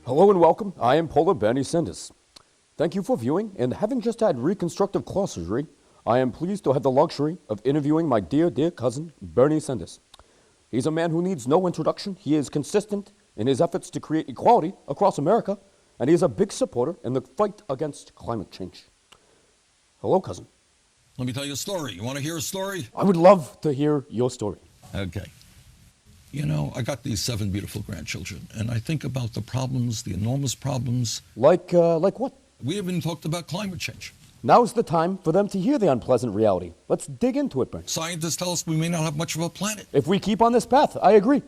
Hello and welcome. I am Polar-Bearnie Sanders. Thank you for viewing, and having just had reconstructive claw surgery, I am pleased to have the luxury of interviewing my dear cousin, Bernie Sanders. He's a man who needs no introduction. He is consistent in his efforts to create equality across America, and he is a big supporter in the fight against climate change. Hello, cousin. Let me tell you a story. You want to hear a story? I would love to hear your story. Okay. You know, I got these 7 beautiful grandchildren, and I think about the problems, the enormous problems. Like what? We haven't talked about climate change. Now's the time for them to hear the unpleasant reality. Let's dig into it, Bernie. Scientists tell us we may not have much of a planet. If we keep on this path, I agree.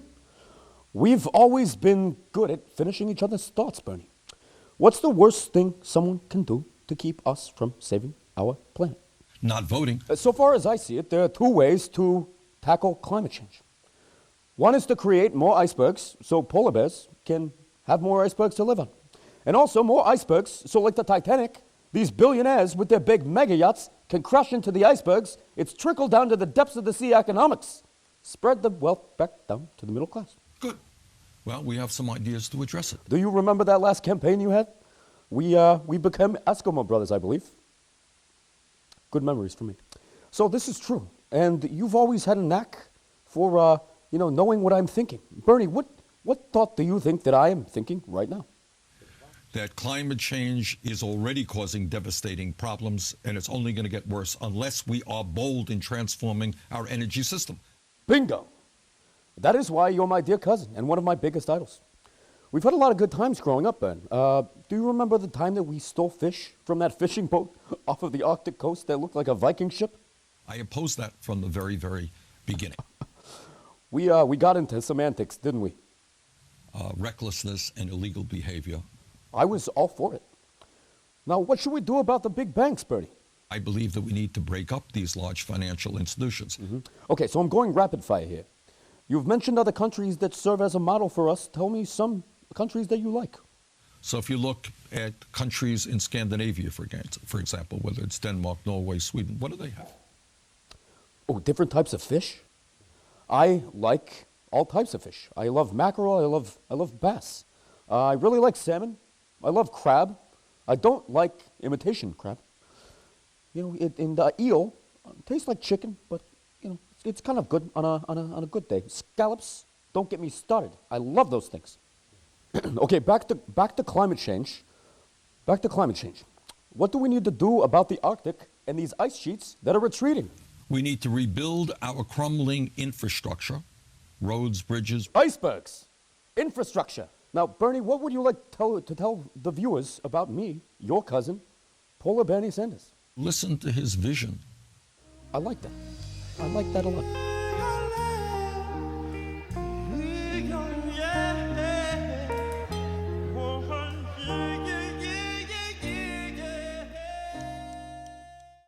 We've always been good at finishing each other's thoughts, Bernie. What's the worst thing someone can do to keep us from saving our planet? Not voting. So far as I see it, there are 2 ways to tackle climate change. One is to create more icebergs so polar bears can have more icebergs to live on. And also more icebergs so, like the Titanic, these billionaires with their big mega yachts can crash into the icebergs. It's trickled down to the depths of the sea economics. Spread the wealth back down to the middle class. Good. Well, we have some ideas to address it. Do you remember that last campaign you had? We became Eskimo brothers, I believe. Good memories for me. So this is true. And you've always had a knack for, knowing what I'm thinking. Bernie, what thought do you think that I am thinking right now? That climate change is already causing devastating problems, and it's only going to get worse unless we are bold in transforming our energy system. Bingo! That is why you're my dear cousin and one of my biggest idols. We've had a lot of good times growing up, Ben. Do you remember the time that we stole fish from that fishing boat off of the Arctic coast that looked like a Viking ship? I opposed that from the very, very beginning. We got into semantics, didn't we? Recklessness and illegal behavior. I was all for it. Now, what should we do about the big banks, Bernie? I believe that we need to break up these large financial institutions. Okay, so I'm going rapid fire here. You've mentioned other countries that serve as a model for us. Tell me some countries that you like. So if you look at countries in Scandinavia, for example, whether it's Denmark, Norway, Sweden, what do they have? Oh, different types of fish? I like all types of fish. I love mackerel, I love bass. I really like salmon. I love crab. I don't like imitation crab. Eel tastes like chicken, but it's kind of good on a good day. Scallops, don't get me started. I love those things. Okay, back to climate change. Back to climate change. What do we need to do about the Arctic and these ice sheets that are retreating? We need to rebuild our crumbling infrastructure, roads, bridges. Icebergs, infrastructure. Now, Bernie, what would you like to tell the viewers about me, your cousin, Polar-Bearnie Sanders? Listen to his vision. I like that. I like that a lot.